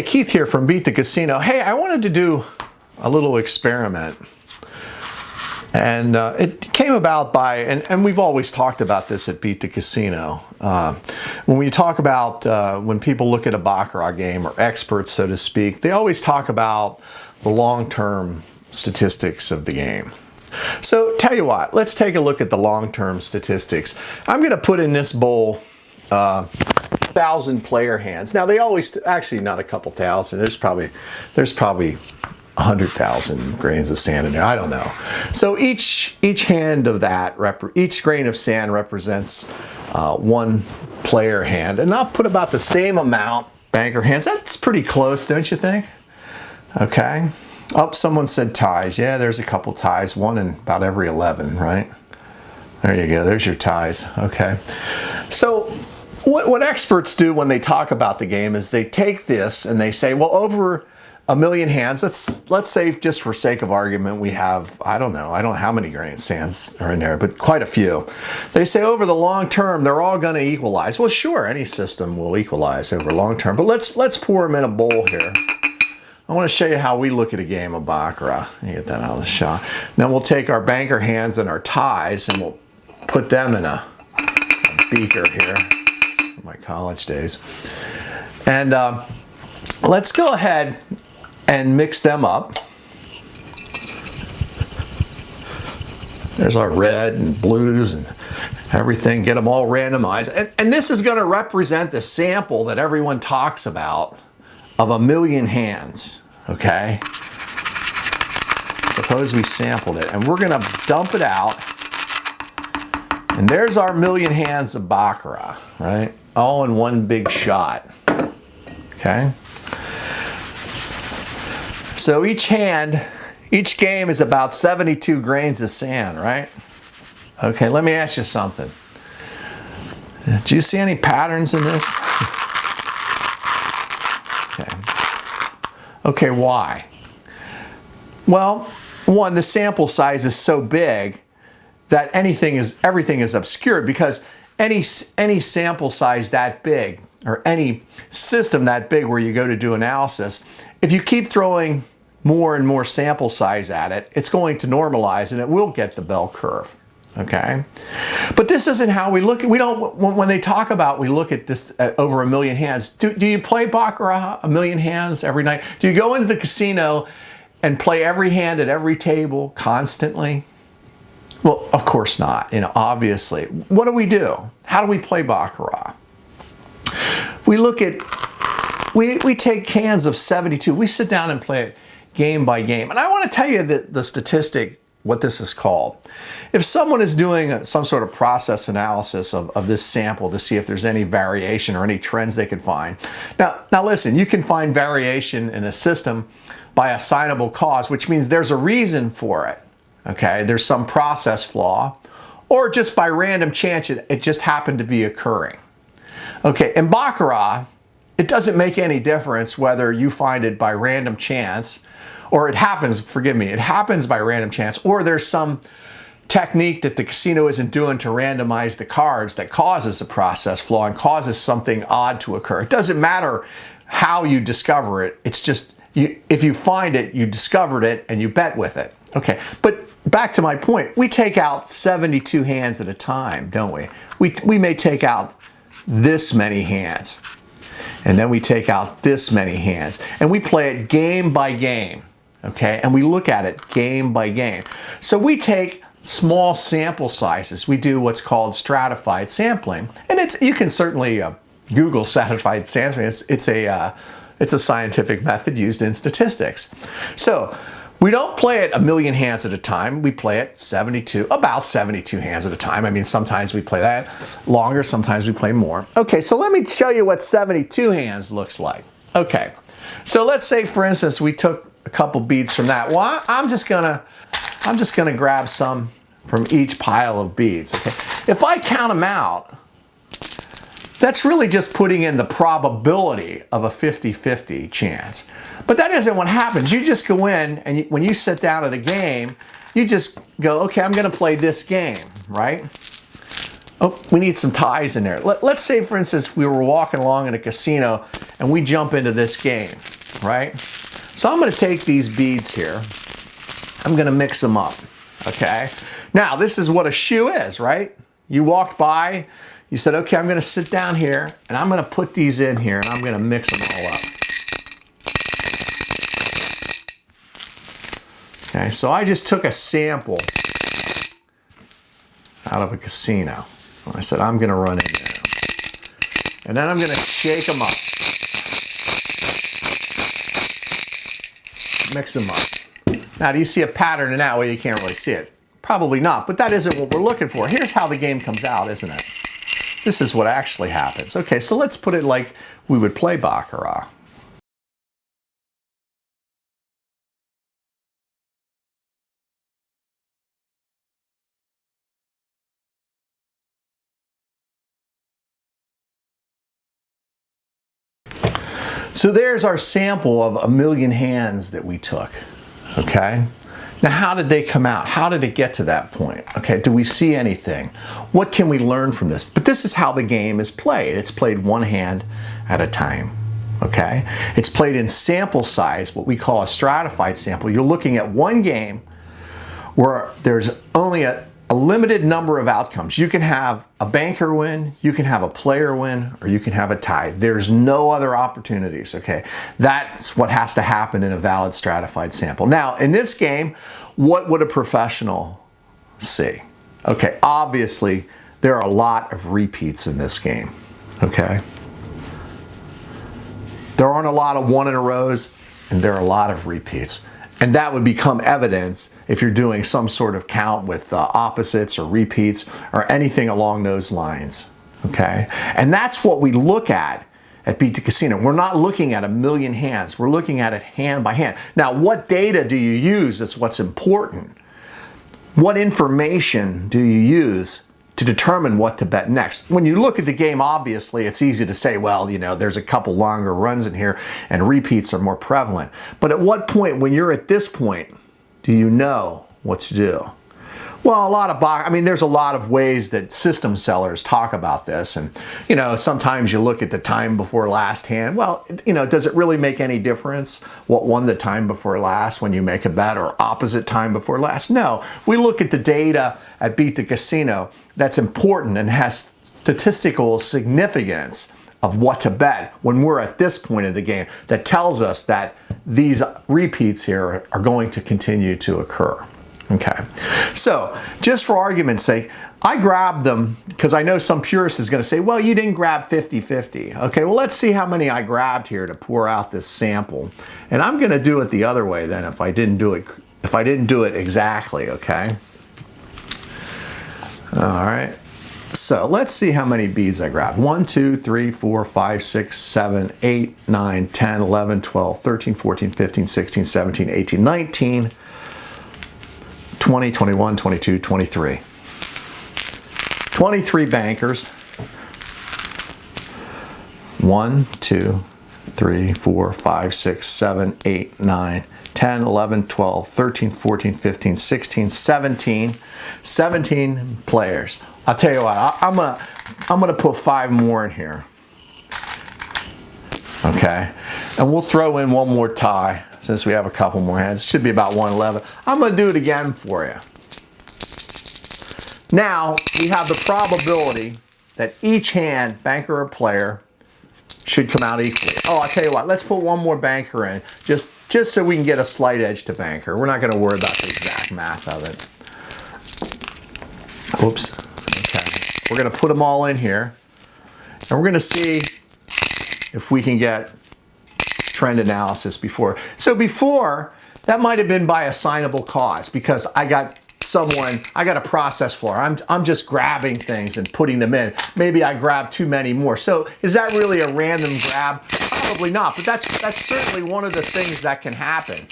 Okay, Keith here from Beat the Casino. Hey, I wanted to do a little experiment. And it came about by, and we've always talked about this at Beat the Casino. When we talk about, when people look at a Baccarat game, or experts, so to speak, they always talk about the long-term statistics of the game. So tell you what, let's take a look at the long-term statistics. I'm going to put in this bowl 1,000 player hands. Now they always, actually not a couple thousand, there's probably 100,000 grains of sand in there. I don't know. So each hand of that, each grain of sand represents one player hand, and I'll put about the same amount banker hands. That's pretty close, don't you think? Okay. Oh, someone said ties. Yeah, there's a couple ties. One in about every 11, right? There you go. There's your ties. Okay. So what experts do when they talk about the game is they take this and they say, well, over 1,000,000 hands, let's say, just for sake of argument, we have, I don't know how many grain sands are in there, but quite a few. They say over the long term, they're all going to equalize. Well, sure, any system will equalize over long term, but let's pour them in a bowl here. I want to show you how we look at a game of Baccarat. You get that out of the shot. Then we'll take our banker hands and our ties and we'll put them in a beaker here. My college days. And let's go ahead and mix them up. There's our red and blues and everything. Get them all randomized. And this is going to represent the sample that everyone talks about of 1,000,000 hands. Okay? Suppose we sampled it, and we're going to dump it out. And there's our 1,000,000 hands of Baccarat, right? All in one big shot. Okay? So each hand, each game is about 72 grains of sand, right? Okay, let me ask you something. Do you see any patterns in this? Okay. Okay, why? Well, one, the sample size is so big that everything is obscured, because any sample size that big, or any system that big where you go to do analysis, if you keep throwing more and more sample size at it, it's going to normalize and it will get the bell curve. Okay? But this isn't how we look at, when they talk about, we look at this at over 1,000,000 hands. Do you play Baccarat 1,000,000 hands every night? Do you go into the casino and play every hand at every table constantly? Well, of course not, obviously. What do? How do we play Baccarat? We look at, we take hands of 72. We sit down and play it game by game. And I want to tell you the statistic, what this is called. If someone is doing some sort of process analysis of this sample to see if there's any variation or any trends they can find. Now listen, you can find variation in a system by assignable cause, which means there's a reason for it. Okay, there's some process flaw, or just by random chance it just happened to be occurring. Okay, in Baccarat, it doesn't make any difference whether you find it by random chance, or it happens, forgive me, it happens by random chance, or there's some technique that the casino isn't doing to randomize the cards that causes a process flaw and causes something odd to occur. It doesn't matter how you discover it, it's just, if you find it, you discovered it and you bet with it. Okay, but back to my point, we take out 72 hands at a time, don't we? We may take out this many hands, and then we take out this many hands, and we play it game by game, okay? And we look at it game by game. So we take small sample sizes. We do what's called stratified sampling, and you can certainly Google stratified sampling. It's a scientific method used in statistics. So we don't play it 1,000,000 hands at a time. We play it about 72 hands at a time. I mean, sometimes we play that longer, sometimes we play more. Okay, so let me show you what 72 hands looks like. Okay, so let's say, for instance, we took a couple beads from that. Well, I'm just gonna grab some from each pile of beads. Okay, if I count them out, that's really just putting in the probability of a 50-50 chance. But that isn't what happens. You just go in, and when you sit down at a game, you just go, okay, I'm going to play this game, right? Oh, we need some ties in there. Let's say, for instance, we were walking along in a casino and we jump into this game, right? So I'm going to take these beads here. I'm going to mix them up, okay? Now, this is what a shoe is, right? You walked by, you said, okay, I'm going to sit down here and I'm going to put these in here and I'm going to mix them all up. Okay, so I just took a sample out of a casino. I said, I'm going to run in there. And then I'm going to shake them up. Mix them up. Now, do you see a pattern in that way? You can't really see it. Probably not, but that isn't what we're looking for. Here's how the game comes out, isn't it? This is what actually happens. Okay, so let's put it like we would play Baccarat. So there's our sample of 1,000,000 hands that we took, okay? Now, how did they come out? How did it get to that point? Okay, do we see anything? What can we learn from this? But this is how the game is played. It's played one hand at a time, okay? It's played in sample size, what we call a stratified sample. You're looking at one game where there's only a limited number of outcomes. You can have a banker win, you can have a player win, or you can have a tie. There's no other opportunities, okay? That's what has to happen in a valid stratified sample. Now, in this game, what would a professional see? Okay, obviously, there are a lot of repeats in this game, okay? There aren't a lot of one-in-a-rows, and there are a lot of repeats. And that would become evidence if you're doing some sort of count with opposites or repeats or anything along those lines, okay? And that's what we look at Beat the Casino. We're not looking at 1,000,000 hands. We're looking at it hand by hand. Now, what data do you use? That's what's important. What information do you use to determine what to bet next? When you look at the game, obviously, it's easy to say, well, you know, there's a couple longer runs in here and repeats are more prevalent. But at what point, when you're at this point, do you know what to do? Well, there's a lot of ways that system sellers talk about this. And, you know, sometimes you look at the time before last hand. Well, you know, does it really make any difference what won the time before last when you make a bet or opposite time before last? No. We look at the data at Beat the Casino that's important and has statistical significance of what to bet when we're at this point of the game that tells us that these repeats here are going to continue to occur. Okay, so just for argument's sake, I grabbed them because I know some purist is going to say, well, you didn't grab 50-50. Okay, well, let's see how many I grabbed here to pour out this sample. And I'm going to do it the other way then if I didn't do it exactly, okay? All right. So let's see how many beads I grabbed. 1, 2, 3, 4, 5, 6, 7, 8, 9, 10, 11, 12, 13, 14, 15, 16, 17, 18, 19, 20, 21, 22, 23. 23 bankers. 1, 2, 3, 4, 5, 6, 7, 8, 9, 10, 11, 12, 13, 14, 15, 16, 17. 17 players. I'll tell you what, I'm gonna put 5 more in here. Okay, and we'll throw in one more tie since we have a couple more hands. It should be about 111. I'm going to do it again for you. Now, we have the probability that each hand, banker or player, should come out equally. Oh, I'll tell you what, let's put one more banker in, just so we can get a slight edge to banker. We're not going to worry about the exact math of it. Oops. Okay. We're going to put them all in here, and we're going to see if we can get trend analysis before. So before, that might have been by assignable cause because I got a process floor. I'm just grabbing things and putting them in. Maybe I grabbed too many more. So is that really a random grab? Probably not, but that's certainly one of the things that can happen.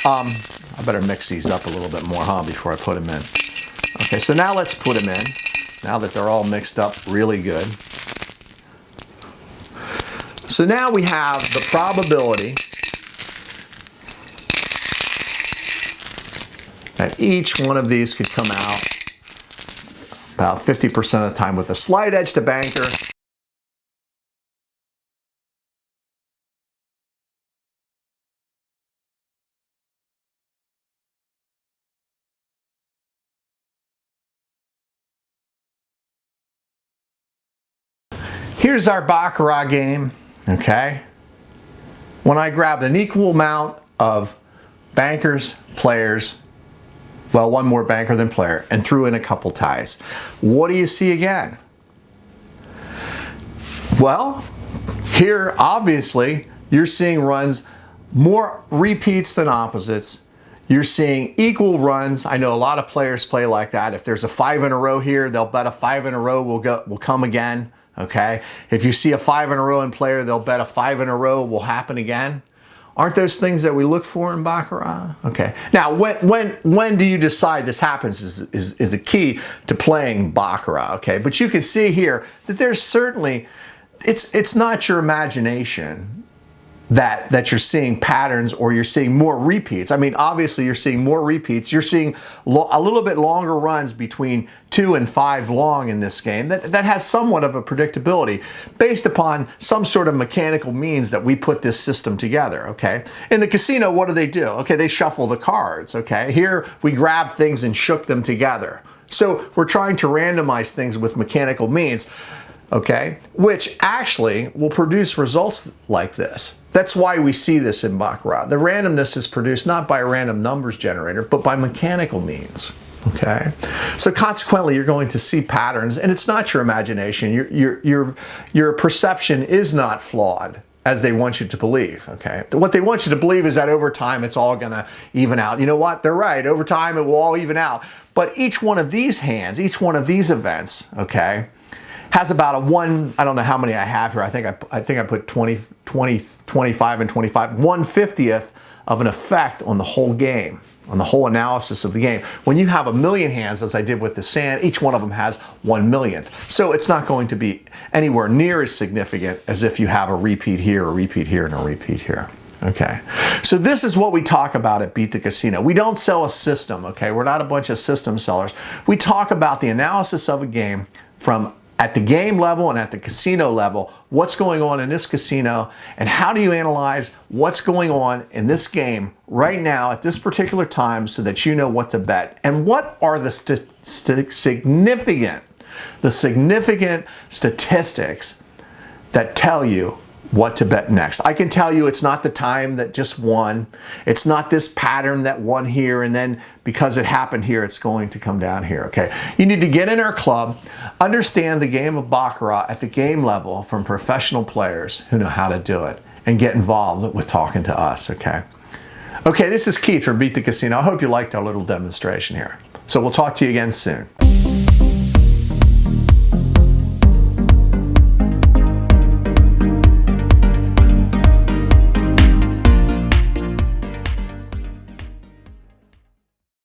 I better mix these up a little bit more, before I put them in. Okay, so now let's put them in. Now that they're all mixed up really good. So now we have the probability that each one of these could come out about 50% of the time with a slight edge to banker. Here's our Baccarat game, okay? When I grabbed an equal amount of bankers, players, well, one more banker than player, and threw in a couple ties. What do you see again? Well, here, obviously, you're seeing runs more repeats than opposites. You're seeing equal runs. I know a lot of players play like that. If there's a 5 in a row here, they'll bet a 5 in a row will come again. Okay, if you see a 5 in a row in player, they'll bet a 5 in a row will happen again. Aren't those things that we look for in Baccarat? Okay. Now, when do you decide this happens is a key to playing Baccarat. Okay, but you can see here that there's certainly it's not your imagination that you're seeing patterns or you're seeing more repeats. I mean, obviously you're seeing more repeats. You're seeing a little bit longer runs between 2 and 5 long in this game that has somewhat of a predictability based upon some sort of mechanical means that we put this system together, okay? In the casino, what do? Okay, they shuffle the cards, okay? Here, we grabbed things and shook them together. So we're trying to randomize things with mechanical means, okay, which actually will produce results like this. That's why we see this in Baccarat. The randomness is produced not by a random numbers generator, but by mechanical means, okay? So consequently, you're going to see patterns, and it's not your imagination. Your perception is not flawed, as they want you to believe, okay? What they want you to believe is that over time, it's all gonna even out. You know what? They're right. Over time, it will all even out. But each one of these hands, each one of these events, okay, has about a I don't know how many I have here. I think I put 20, 25, and 25, 1/50th of an effect on the whole game, on the whole analysis of the game. When you have a million hands, as I did with the sand, each one of them has 1/1,000,000th. So it's not going to be anywhere near as significant as if you have a repeat here, a repeat here, and a repeat here. Okay, so this is what we talk about at Beat the Casino. We don't sell a system, okay? We're not a bunch of system sellers. We talk about the analysis of a game from at the game level and at the casino level, what's going on in this casino, and how do you analyze what's going on in this game right now at this particular time so that you know what to bet. And what are the significant statistics that tell you what to bet next. I can tell you it's not the time that just won. It's not this pattern that won here and then because it happened here, it's going to come down here, okay? You need to get in our club, understand the game of Baccarat at the game level from professional players who know how to do it, and get involved with talking to us, okay? Okay, this is Keith from Beat the Casino. I hope you liked our little demonstration here. So we'll talk to you again soon.